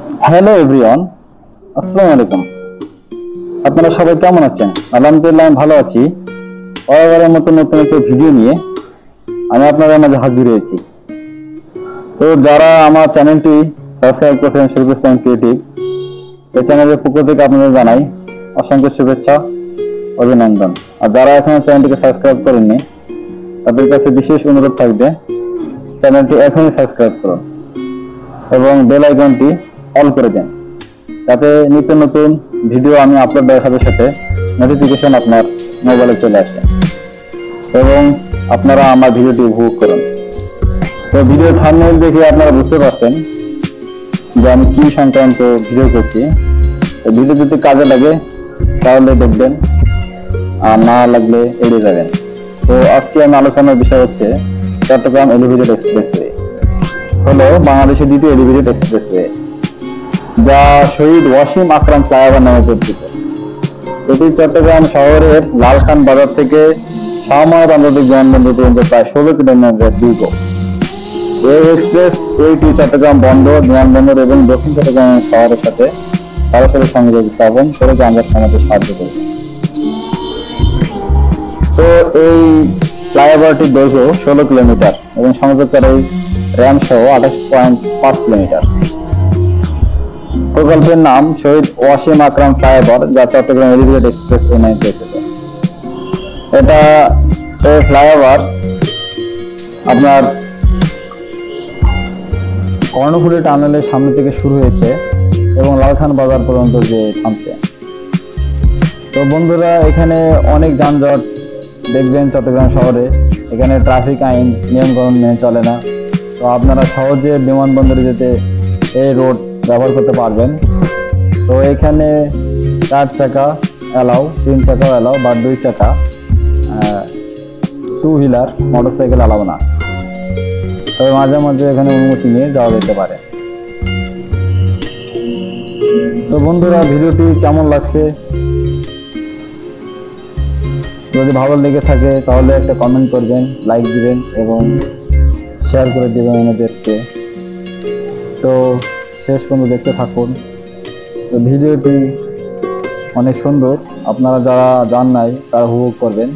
Hello everyone, আসসালামু আলাইকুম। আপনারা সবাই কেমন আছেন? আলহামদুলিল্লাহ আমি ভালো আছি। বরাবরের মতো নতুন একটা ভিডিও নিয়ে আমি আপনাদের মাঝে হাজির হয়েছি। তো যারা আমার চ্যানেলটি সাবস্ক্রাইব করেছেন শিল্প ইসলাম ক্রিয়েটিভ, এই চ্যানেলের পক্ষ থেকে আপনাদের জানাই অসংখ্য শুভেচ্ছা, অভিনন্দন। আর যারা এখনো চ্যানেলটিকে সাবস্ক্রাইব করেননি তাদের কাছে বিশেষ অনুরোধ থাকবে, চ্যানেলটি এখনই সাবস্ক্রাইব করুন এবং বেল আইকনটি অল করে দেন, যাতে নিত্য নতুন ভিডিও আমি আপলোড দেওয়ার সাথে সাথে নোটিফিকেশন আপনার মোবাইলে চলে আসে এবং আপনারা আমার ভিডিওটি উপভোগ করুন। তো ভিডিও থাম্বনেইল দেখে আপনারা বুঝতে পারছেন যে আমি কি সংক্রান্ত ভিডিও করছি। তো ভিডিও যদি কাজে লাগে তাহলে দেখবেন, আর না লাগলে এড়িয়ে যাবেন। তো আজকে আমি আলোচনার বিষয় হচ্ছে চট্টগ্রাম এলিভেটেড এক্সপ্রেসওয়ে হলো বাংলাদেশের দ্বিতীয় এলিভেটেড এক্সপ্রেসওয়ে, যা শহীদ ওয়াসিম আকরাম ফ্লাইওভার নামে পরিচিত। এটি চট্টগ্রাম শহরের লালখান বাজার থেকে শাহমারাত আন্তর্জাতিক বিমানবন্দর পর্যন্ত প্রায় 16 কিলোমিটার দীর্ঘ। এই এক্সপ্রেস ওয়েটি চট্টগ্রাম বন্দর, বিমানবন্দর এবং দক্ষিণ চট্টগ্রাম শহরের সাথে সরাসরি সংযোগ স্থাপন করে যানজট কমাতে সাহায্য করবে। তো এই ফ্লাইওভারটির দৈর্ঘ্য 16 কিলোমিটার এবং সংযোগকারী র্যাম সহ 28.5 কিলোমিটার। প্রকল্পের নাম শহীদ ওয়াসিম আকরাম ফ্লাইওভার, যা চট্টগ্রাম এলিভেটেড এক্সপ্রেসওয়ে নামে পরিচিত। এটা ফ্লাইওভার আপনার কর্ণফুলী টানেলের সামনে থেকে শুরু হয়েছে এবং লালখান বাজার পর্যন্ত যে থামছে। তো বন্ধুরা, এখানে অনেক যানজট দেখবেন চট্টগ্রাম শহরে। এখানে ট্রাফিক আইন নিয়মকানুন মেনে চলে না। তো আপনারা সহজে বিমানবন্দরে যেতে এই রোড ব্যবহার করতে পারবেন। তো এখানে 4 চাকা অ্যালাউ, 3 চাকাও অ্যালাউ, বা 2 চাকা টু হুইলার মোটরসাইকেল অ্যালাউ না। তবে মাঝে মাঝে এখানে অনুমতি নিয়ে যাওয়া যেতে পারে। তো বন্ধুরা, ভিডিওটি কেমন লাগছে? যদি ভালো লেগে থাকে তাহলে একটা কমেন্ট করবেন, লাইক দিবেন এবং শেয়ার করে দেবেন অন্যদেরকে। তো শেষ পর্যন্ত দেখতে থাকুন। তো ভিডিওটি অনেক সুন্দর, আপনারা যারা যান নাই তারা উপভোগ করবেন।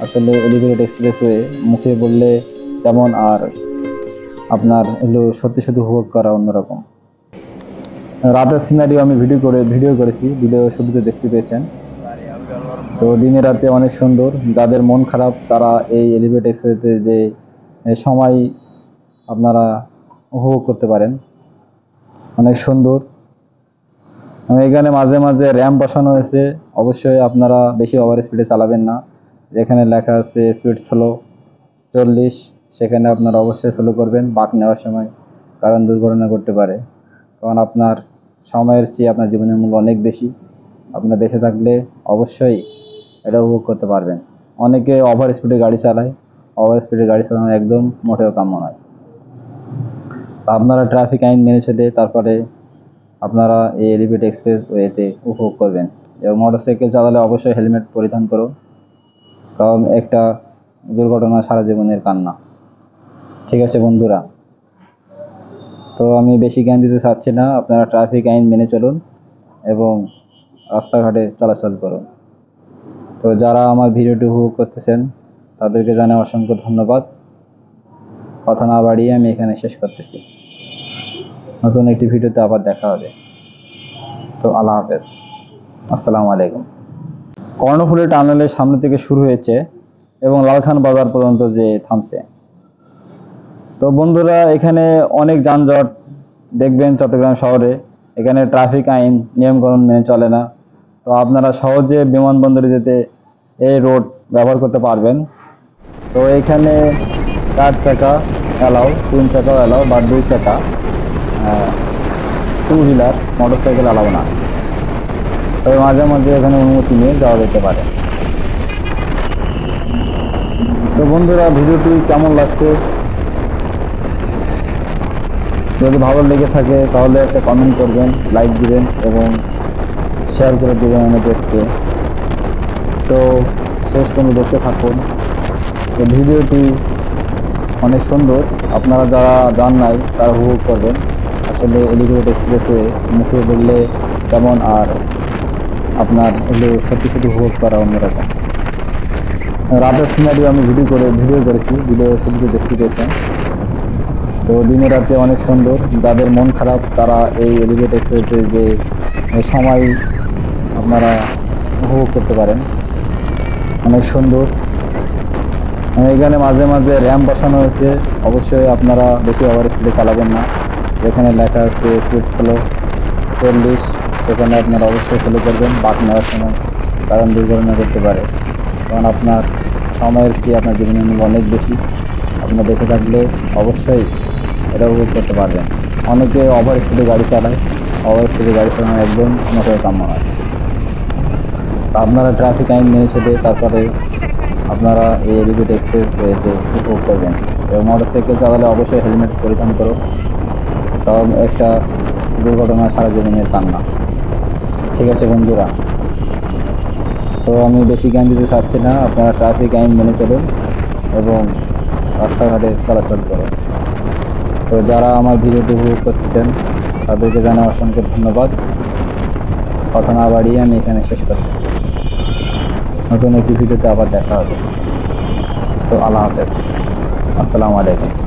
আসলে এলিভেটেড এক্সপ্রেসওয়ে মুখে বললে তেমন, আর আপনার এগুলো সত্যি সত্যি উপভোগ করা অন্যরকম। রাতের সিনারিও আমি ভিডিও করেছি, ভিডিও শুরুতে দেখতে পেয়েছেন। তো দিনে রাতে অনেক সুন্দর। যাদের মন খারাপ তারা এই এলিভেটেড এক্সপ্রেসওয়েতে যে সময় আপনারা উপভোগ করতে পারেন, অনেক সুন্দর। এখানে মাঝে মাঝে র্যাম্প বসানো হয়েছে। অবশ্যই আপনারা বেশি ওভার স্পিডে চালাবেন না। যেখানে লেখা আছে স্পিড স্লো 40, সেখানে আপনারা অবশ্যই স্লো করবেন বাঁক নেওয়ার সময়, কারণ দুর্ঘটনা ঘটতে পারে। কারণ আপনার সময়ের চেয়ে আপনার জীবনের মূল্য অনেক বেশি। আপনার বেঁচে থাকলে অবশ্যই এটা উপভোগ করতে পারবেন। অনেকে ওভার স্পিডে গাড়ি চালায়, ওভার স্পিডে গাড়ি চালানো একদম মোটেও কাম্য নয়। আপনারা ট্রাফিক আইন মেনে চলে তারপরে আপনারা এই এলিভেটেড এক্সপ্রেসওয়েতে উপভোগ করবেন। এবং মোটরসাইকেল চালালে অবশ্যই হেলমেট পরিধান করুন, কারণ একটা দুর্ঘটনা সারা জীবনের কান্না। ঠিক আছে বন্ধুরা, তো আমি বেশি জ্ঞান দিতে চাচ্ছি না। আপনারা ট্রাফিক আইন মেনে চলুন এবং রাস্তাঘাটে চলাচল করুন। তো যারা আমার ভিডিওটি উপভোগ করতেছেন তাদেরকে জানাই অসংখ্য ধন্যবাদ। কথা না বাড়িয়ে আমি এখানে শেষ করতেছি। নতুন একটি ভিডিওতে আবার দেখা হবে। তো আল্লাহ হাফেজ, আসসালামু আলাইকুম। কর্ণফুলী টানেলের সামনে থেকে শুরু হয়েছে এবং লালখান বাজার পর্যন্ত যে থামছে। তো বন্ধুরা, এখানে অনেক যানজট দেখবেন চট্টগ্রাম শহরে। এখানে ট্রাফিক আইন নিয়মকানুন মেনে চলে না। তো আপনারা সহজে বিমানবন্দরে যেতে এই রোড ব্যবহার করতে পারবেন। তো এখানে 4 চাকা অ্যালাউ, 3 চাকাও অ্যালাউ, বা 2 চাকা টু হুইলার মোটরসাইকেল অ্যালাউ না। তবে মাঝে মাঝে এখানে অনুমতি নিয়ে যাওয়া যেতে পারে। তো বন্ধুরা, ভিডিওটি কেমন লাগছে? যদি ভালো লেগে থাকে তাহলে একটা কমেন্ট করবেন, লাইক দিবেন এবং শেয়ার করে দেবেন অন্যদেরকে। তো শেষ পর্যন্ত দেখতে থাকুন। তো ভিডিওটি অনেক সুন্দর, আপনারা যারা যান নাই তারা উপভোগ করবেন। আসলে এলিভেটেড এক্সপ্রেসে মুখে বললে কেমন, আর আপনার এগুলো সত্যি সত্যি উপভোগ করা অন্যরকম। রাতের সিনারিও আমি ভিডিও করেছি, ভিডিও শুধু দেখতে পেয়েছেন। তো দিনে রাতে অনেক সুন্দর। যাদের মন খারাপ তারা এই এলিভেটেড এক্সপ্রেসে যে সময় আপনারা উপভোগ করতে পারেন, অনেক সুন্দর। এখানে মাঝে মাঝে র্যাম্প বসানো হয়েছে, অবশ্যই আপনারা বেশি ওভার স্পিডে চালাবেন না। যেখানে লেখা আছে স্পিড স্লো 40, সেখানে আপনারা অবশ্যই স্লো করবেন বাঁক নেওয়ার সময়, কারণ দুর্ঘটনা করতে পারে। কারণ আপনার সময়ের চেয়ে আপনার জীবনের মূল্য অনেক বেশি। আপনার দেখে থাকলে অবশ্যই এটা উপভোগ করতে পারবেন। অনেকে ওভার স্পিডে গাড়ি চালায়, ওভার স্পিডে গাড়ি চালানো একদম মোটেও কাম্য নয়। তা আপনারা ট্রাফিক আইন মেনে চলে তারপরে আপনারা এই এলিভেটেড এক্সপ্রেস ওয়েতে উপভোগ করবেন। এবং মোটরসাইকেল চালালে অবশ্যই হেলমেট পরিধান করো, তাও একটা দুর্ঘটনা সারা জীবনের কান্না। ঠিক আছে বন্ধুরা, তো আমি বেশি জ্ঞান দিতে চাচ্ছি না, আপনারা ট্রাফিক আইন মেনে চলুন এবং রাস্তাঘাটে চলাচল করুন। তো যারা আমার ভিডিওটি উপভোগ করছেন তাদেরকে জানাই অসংখ্য ধন্যবাদ। কথা না বাড়িয়ে আমি এখানে শেষ করতেছি। নতুন একটি ভিডিওতে আবার দেখা হবে। তো আল্লাহ হাফেজ, আসসালামু আলাইকুম।